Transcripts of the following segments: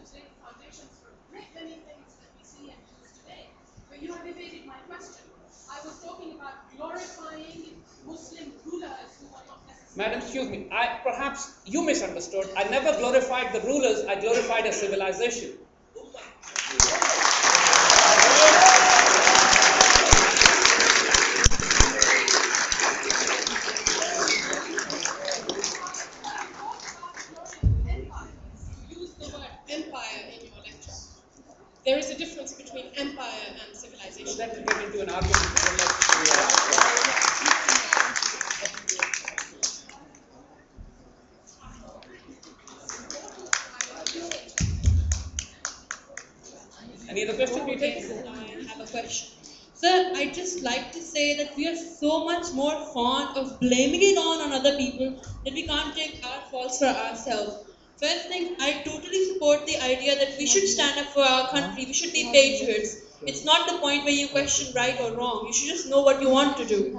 Muslims laid the foundations for great many things that we see and use today. But you have evaded my question. I was talking about glorifying Muslim rulers who are not necessarily... Madam, excuse me. Perhaps you misunderstood. I never glorified the rulers. I glorified a civilization. Empire in your lecture. There is a difference between empire and civilization. That will get into an argument. Any other question? Do you take? I have a question. Sir, I'd just like to say that we are so much more fond of blaming it on other people that we can't take our faults for ourselves. First thing, I totally support the idea that we should stand up for our country, we should be patriots. It's not the point where you question right or wrong, you should just know what you want to do.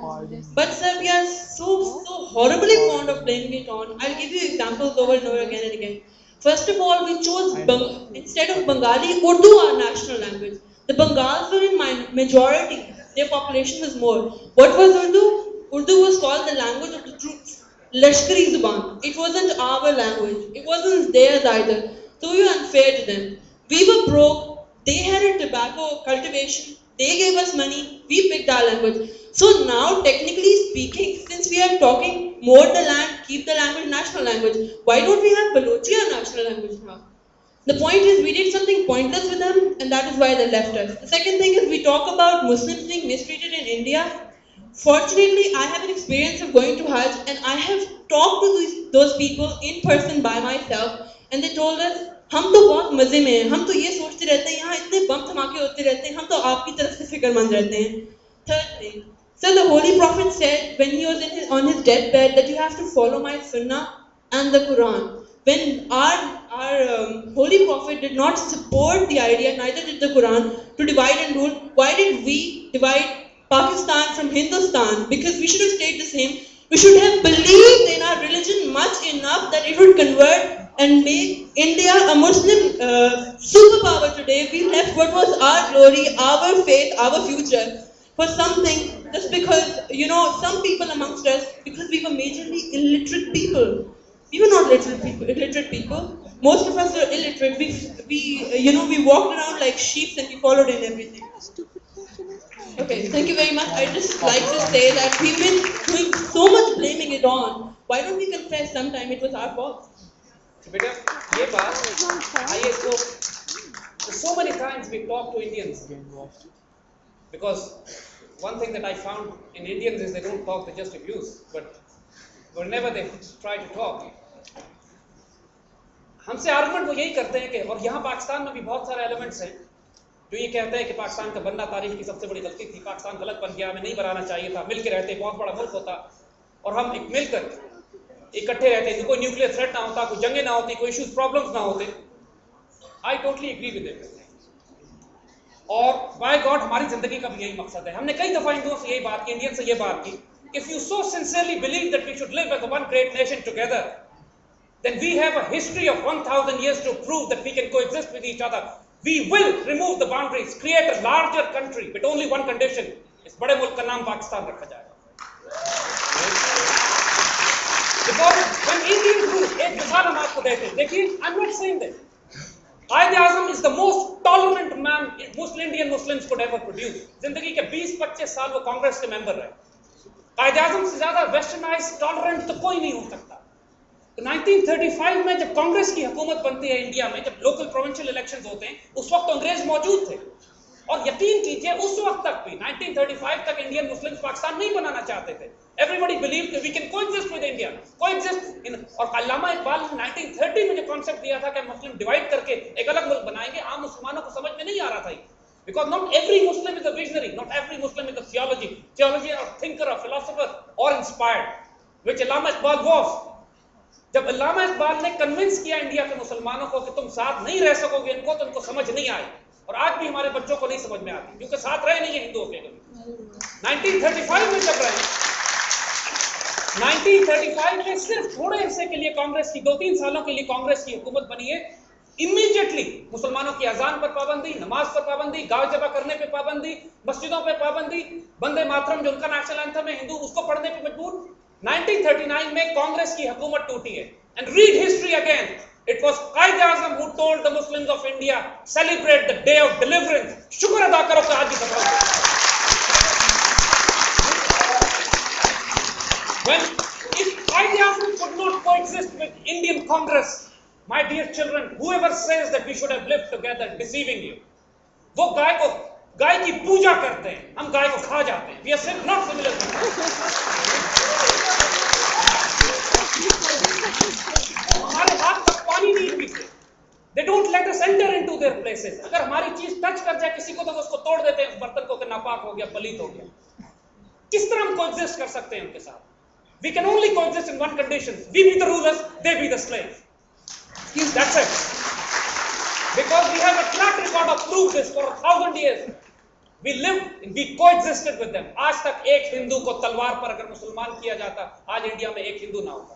But sir, we are so horribly fond of blaming it on. I'll give you examples over and over again and again. First of all, we chose, instead of Bengali, Urdu our national language. The Bengals were in majority, their population was more. What was Urdu? Urdu was called the language of the troops. Lashkari Zuban. It wasn't our language. It wasn't theirs either. So we were unfair to them. We were broke. They had a tobacco cultivation. They gave us money. We picked our language. So now, technically speaking, since we are talking more the land, keep the language national language, why don't we have Balochi our national language now? The point is, we did something pointless with them, and that is why they left us. The second thing is, we talk about Muslims being mistreated in India. Fortunately, I have an experience of going to Hajj, and I have talked to those people in person by myself, and they told us, हम तो बहुत मजे में हैं, हम तो ये सोचते रहते हैं, यहाँ इतने बम धमाके होते रहते हैं, हम तो आपकी तरफ से फिक्रमंद रहते हैं. Third thing, so the Holy Prophet said when he was on his deathbed that you have to follow my Sunnah and the Quran. When our Holy Prophet did not support the idea, neither did the Quran, to divide and rule, why did we divide Pakistan from Hindustan? Because we should have stayed the same. We should have believed in our religion much enough that it would convert and make India a Muslim superpower today. We left what was our glory, our faith, our future for something just because, some people amongst us, because we were majorly illiterate people. We were not illiterate people. Most of us were illiterate. We walked around like sheep and we followed in everything. Okay, thank you very much. I'd just like to say that we've been doing so much blaming it on. Why don't we confess sometime it was our fault? So, beta, ये बात, आइए तो, so many times we talk to Indians because one thing that I found in Indians is they don't talk, they just abuse. But whenever they try to talk, हमसे argument वो यही करते हैं कि और यहाँ पाकिस्तान में भी बहुत सारे एलिमेंट्स हैं जो ये कहते हैं कि पाकिस्तान का बनना तारीख की सबसे बड़ी गलती थी, पाकिस्तान गलत बन गया, हमें नहीं बनाना चाहिए था, मिल के रहते बहुत बड़ा मुल्क होता और हम मिलकर इकट्ठे रहते, कोई न्यूक्लियर थ्रेट ना होता, कोई जंगें ना होती, कोई इश्यूज प्रॉब्लम्स ना होते. I totally agree with it. और बाय गॉड हमारी जिंदगी का भी यही मकसद है. हमने कई दफा हिंदुओं से यही बात की, इंडियन से ये बात की, if you so sincerely believe that we should live as one great nation together, then we have a history of 1000 years to prove that we can coexist with each other. We will remove the boundaries, create a larger country, but only one condition: इस बड़े मुल्क का नाम पाकिस्तान रखा जाएगा. Because when Indians rule, एक मिसाल हम आपको देते हैं. देखिए, I'm not saying this. Qaid-e-Azam is the most tolerant man Indian Muslims could ever produce. जिंदगी के 20-25 साल वो कांग्रेस के मेंबर रहे. Qaid-e-Azam से ज्यादा वेस्टर्नाइज्ड टॉलरेंट तो कोई नहीं हो सकता. 1935 में जब कांग्रेस की हुकूमत बनती है इंडिया में, जब लोकल प्रोविंशियल इलेक्शंस होते हैं, उस वक्त तो अंग्रेज मौजूद थे और यकीन कीजिए उस वक्त तक भी 1935 तक इंडियन मुस्लिम्स पाकिस्तान नहीं बनाना चाहते थे. Everybody believed that we can coexist with India, coexist in. और अल्लामा इकबाल ने 1930 में जो कॉन्सेप्ट दिया था कि मुस्लिम डिवाइड करके एक अलग मुल्क बनाएंगे, आम मुसलमानों को समझ में नहीं आ रहा था. Because not every Muslim is a visionary, not every Muslim is a theology or thinker or philosopher or inspired, which Allama Iqbal was. जब अल्लामा इकबाल ने कन्विंस किया इंडिया के मुसलमानों को कि तुम साथ नहीं रह सकोगे इनको, तो उनको समझ नहीं आई और आज भी हमारे बच्चों को नहीं समझ में आती क्योंकि साथ रहे नहीं है हिंदुओं के. 1935 में जब रहे, 1935 में सिर्फ थोड़े अरसे के लिए कांग्रेस की 2-3 सालों के लिए कांग्रेस की हुकूमत बनी है. इमीडिएटली मुसलमानों की अजान पर पाबंदी, नमाज पर पाबंदी, गाय जबा करने पे पाबंदी, मस्जिदों पे पाबंदी, वंदे मातरम जो उनका नेशनल एंथम है हिंदू उसको पढ़ने पे मजबूर। 1939 में कांग्रेस की हुकूमत टूटी है। And read history again, it was Quaid-e-Azam who told the Muslims of India celebrate the day of deliverance. शुक्र अदा करो कि आज भी सफल हो। When if Qaid-e-Azam could not coexist with Indian Congress, my dear children, whoever says that we should have lived together, deceiving you. वो गाय की पूजा करते हैं, हम गाय को खा जाते हैं। We are not similar. हमारे हाथ तक पानी नहीं पीते। They don't let us enter into their places. अगर हमारी चीज टच कर जाए किसी को तो उसको तोड़ देते हैं, उस बर्तन को कि नापाक हो गया, पलीत हो गया। किस तरह हम कोएग्जिस्ट कर सकते हैं उनके साथ? We can only coexist in one condition: we be the rulers, they be the slaves. That's it. Because we have a track record of proof this for 1,000 years. We lived, we coexisted with them. आज तक एक हिंदू को तलवार पर अगर मुसलमान किया जाता, आज इंडिया में एक हिंदू ना होता।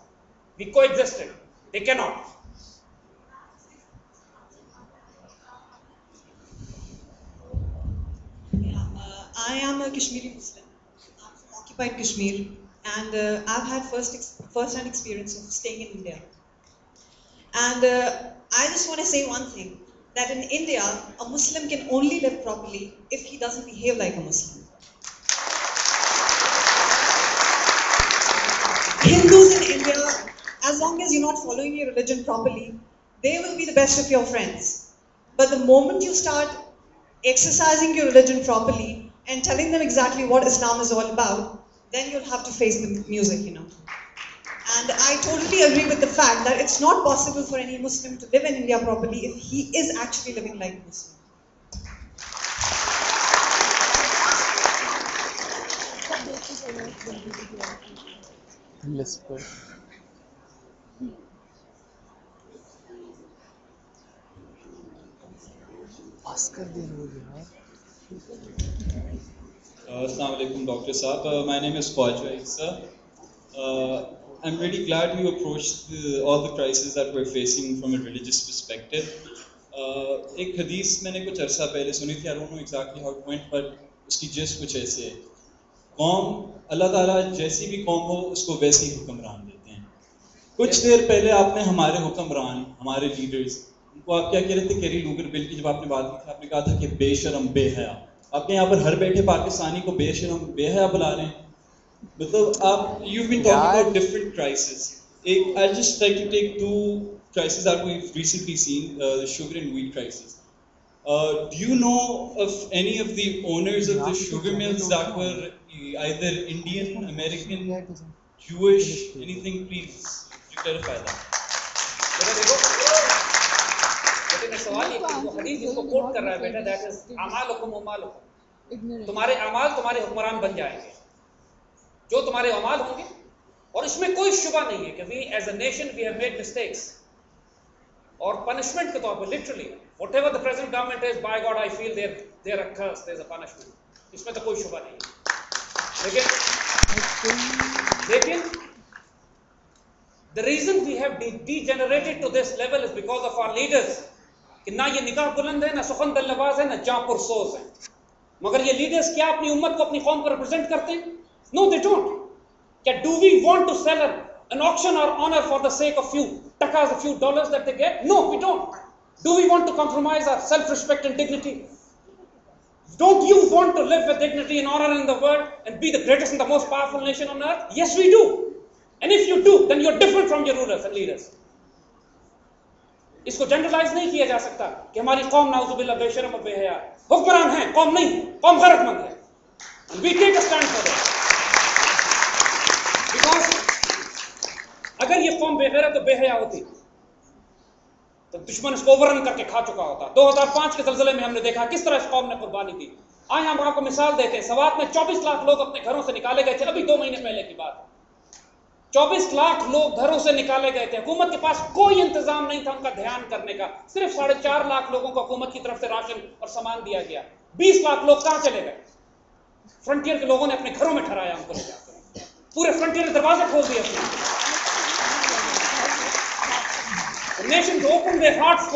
We coexisted. They cannot. I am a Kashmiri Muslim. I'm from occupied Kashmir, and I've had first-hand experience of staying in India. And I just want to say one thing, that in India, a Muslim can only live properly if he doesn't behave like a Muslim. Hindus in India, as long as you're not following your religion properly, they will be the best of your friends. But the moment you start exercising your religion properly and telling them exactly what Islam is all about, then you'll have to face the music, you know. And I totally agree with the fact that it's not possible for any Muslim to live in India properly if he is actually living like a Muslim. Assalamu alaikum, Dr. Saab. My name is Zaid, sir. I'm really glad you approached all the crises that we're facing from a religious perspective. एक हदीस मैंने कुछ अरसा पहले सुनी थी, I don't know exactly how it went, but उसकी जिस कुछ ऐसे है, कौम अल्लाह ताला जैसी भी कौम हो उसको वैसे ही हुक्मरान देते हैं। कुछ देर पहले आपने हमारे हुक्मरान, हमारे लीडर्स, उनको आप क्या कह रहे थे, कैरी लूगर बिल की जब आपने बात की थी, आपने कहा था कि बेशरम बेहया। आपने यहाँ पर हर बैठे पाकिस्तानी को बेशरम बेहया बुला रहे हैं। मतलब आप, you've been talking about different crises. I'd just like to take two crises that we've recently seen, the sugar and wheat crisis. Do you know of any of the owners of the sugar mills that were either Indian, American, Jewish, anything? Please, you clarify that. लेकिन सवाल ये कि वो हदीस जिसको coat कर रहा है बेटा, that is अमालुकुम उमालुकुम, तुम्हारे अमाल तुम्हारे हुक्मरान बन जाएंगे, जो तुम्हारे अमाल होंगे। और इसमें कोई शुबा नहीं है कि we as a nation we have made mistakes, और punishment के तौर पर literally whatever the present government is, by God I feel they're a curse, there's a punishment, इसमें तो कोई शुबा नहीं है। लेकिन the reason we have degenerated to this level is because of our leaders, कि ना ये निगाह बुलंद है, ना सुखन दल्लबाज है, ना जापुर सोज है। मगर ये लीडर्स क्या अपनी उम्मत को, अपनी कौम को रिप्रेजेंट करते हैं? No, they don't. क्या do we want to sell an auction or honor for the sake of few takas, a few dollars that they get? No, we don't. Do we want to compromise our self-respect and dignity? Don't you want to live with dignity and honor in the world and be the greatest and the most powerful nation on earth? Yes, we do. And if you do, then you're different from your rulers and leaders. इसको generalise नहीं किया जा सकता कि हमारी कौम नाउजुबिल्लाह बेशरम और बेहया, हुक्मरान है, कौम नहीं, कौम गैरतमंद है। And we take a stand for that. Because अगर ये कौम बेगैरत और बेहया होती तो दुश्मन इसको ओवररन करके खा चुका होता। 2005 के ज़लज़ले में हमने देखा किस तरह इस कौम ने कुर्बानी दी। आइए हम आपको मिसाल देते हैं। सवात में 24 लाख लोग अपने घरों से निकाले गए थे, अभी 2 महीने पहले की बात है। 24 लाख लोग घरों से निकाले गए थे। हुकूमत के पास कोई इंतजाम नहीं था उनका ध्यान करने का। सिर्फ 4.5 लाख लोगों को हुकूमत की तरफ से राशन और सामान दिया गया। 20 लाख लोग कहाँ चले गए? फ्रंटियर के लोगों ने अपने घरों में ठहराया उनको ले जाकर। पूरे फ्रंटियर ने दरवाजे खोल दिए अपने। The nations opened their hearts